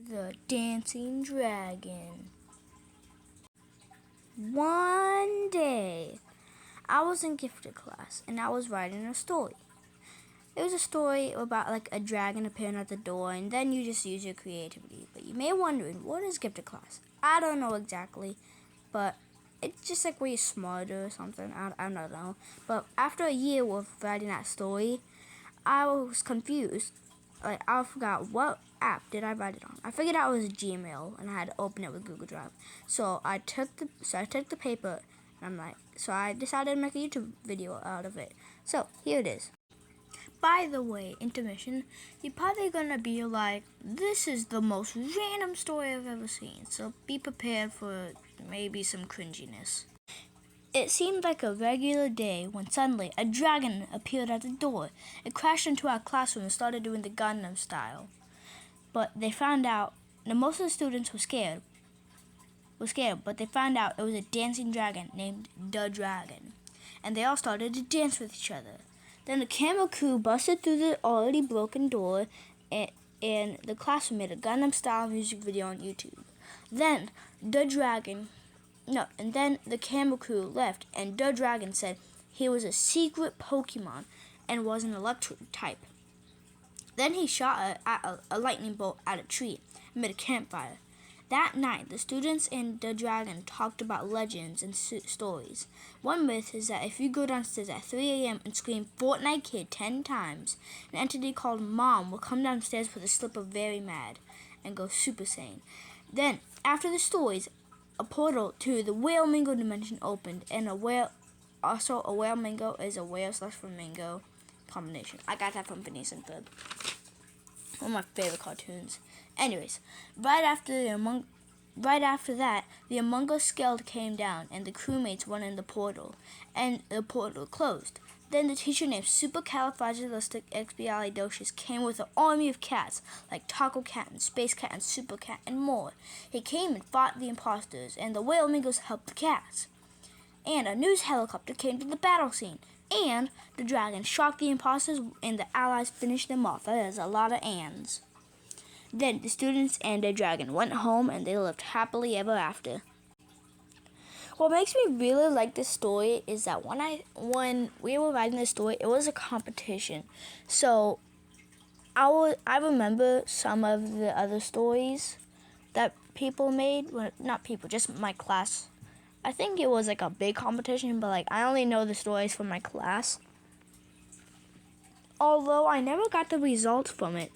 The Dancing Dragon. One day, I was in gifted class and I was writing a story. It was a story about like a dragon appearing at the door, and then you just use your creativity. But you may be wondering, what is gifted class? I don't know exactly, but it's just like where you're smarter or something. I don't know. But after a year of writing that story, I was confused. Like, I forgot what app did I write it on. I figured out it was Gmail, and I had to open it with Google Drive. So I took the paper, and I decided to make a YouTube video out of it. So here it is. By the way, intermission, you're probably gonna be like, this is the most random story I've ever seen. So be prepared for maybe some cringiness. It seemed like a regular day when suddenly a dragon appeared at the door. It crashed into our classroom and started doing the Gangnam Style. But they found out that most of the students were scared, but they found out it was a dancing dragon named the Dragon. And they all started to dance with each other. Then the camera crew busted through the already broken door, and the classroom made a Gangnam Style music video on YouTube. Then the camera crew left, and the dragon said he was a secret Pokemon and was an electric type. Then he shot a lightning bolt at a tree and made a campfire. That night, the students and the dragon talked about legends and stories. One myth is that if you go downstairs at 3 a.m. and scream Fortnite Kid 10 times, an entity called Mom will come downstairs with a slipper very mad and go Super Saiyan. Then, after the stories, a portal to the Whale Mingo dimension opened, and a whale mingo is a whale/flamingo combination. I got that from Phineas and Ferb. One of my favorite cartoons. Anyways, right after that, the Among Us skeld came down, and the crewmates went in the portal, and the portal closed. Then the teacher named Supercalifragilisticexpialidocious came with an army of cats, like Taco Cat and Space Cat and Super Cat and more. He came and fought the imposters, and the Whale Mingos helped the cats. And a news helicopter came to the battle scene, and the dragon shocked the imposters, and the allies finished them off. That is a lot of ands. Then the students and the dragon went home, and they lived happily ever after. What makes me really like this story is that when we were writing this story, it was a competition. So I remember some of the other stories that people made. Well, not people, just my class. I think it was like a big competition, but I only know the stories from my class. Although I never got the results from it.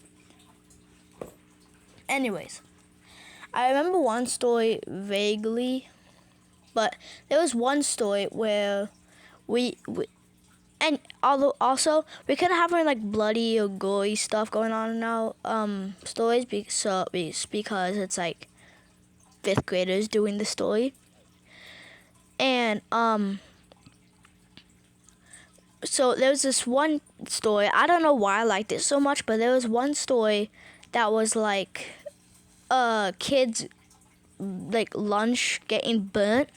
Anyways, I remember one story vaguely, but there was one story where and although also we could have bloody or gory stuff going on in our stories because it's like 5th graders doing the story. And so there was this one story. I don't know why I liked it so much, but there was one story that was like kids lunch getting burnt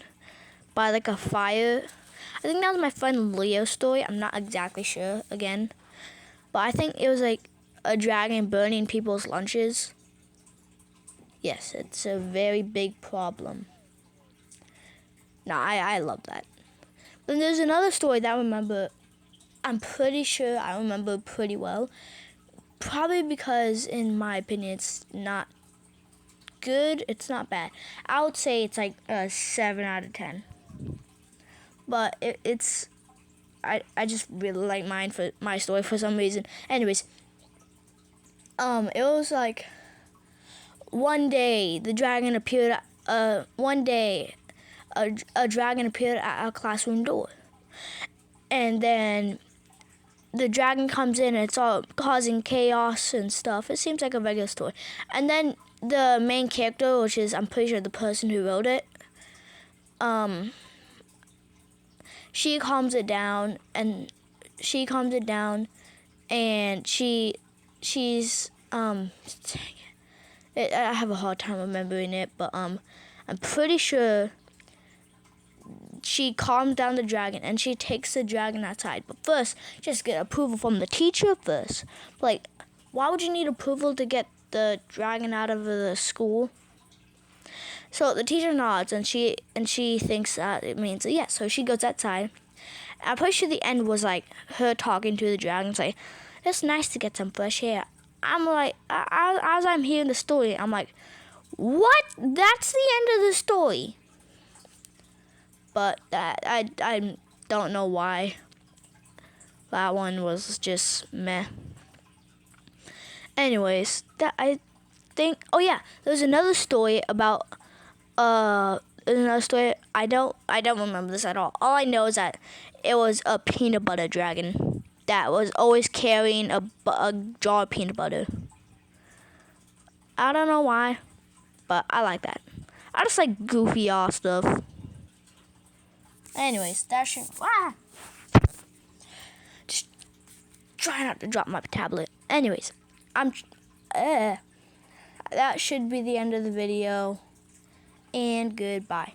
by a fire. I think that was my friend Leo's story. I'm not exactly sure again, but I think it was like a dragon burning people's lunches. Yes, it's a very big problem. No, I love that. Then there's another story that I'm pretty sure I remember pretty well. Probably because, in my opinion, it's not good. It's not bad. I would say it's like a 7 out of 10. But I just really like my story for some reason. Anyways, it was like one day the dragon appeared. One day, a dragon appeared at our classroom door, and then the dragon comes in and it's all causing chaos and stuff. It seems like a regular story. And then the main character, which is I'm pretty sure the person who wrote it, she calms it down, and she's dang it. I have a hard time remembering it, but I'm pretty sure she calms down the dragon and she takes the dragon outside. But first, just get approval from the teacher first. Why would you need approval to get the dragon out of the school. So the teacher nods, and she thinks that it means yes. So she goes outside. I'm pretty sure the end was like her talking to the dragon, like, "It's nice to get some fresh air." I'm like, as I'm hearing the story, I'm like, "What? That's the end of the story." But I don't know why. That one was just meh. Anyways, that I think. Oh yeah, there's another story about. There's another story. I don't remember this at all. All I know is that it was a peanut butter dragon that was always carrying a jar of peanut butter. I don't know why, but I like that. I just like goofy ass stuff. Anyways, that should. Just try not to drop my tablet. Anyways, that should be the end of the video, and goodbye.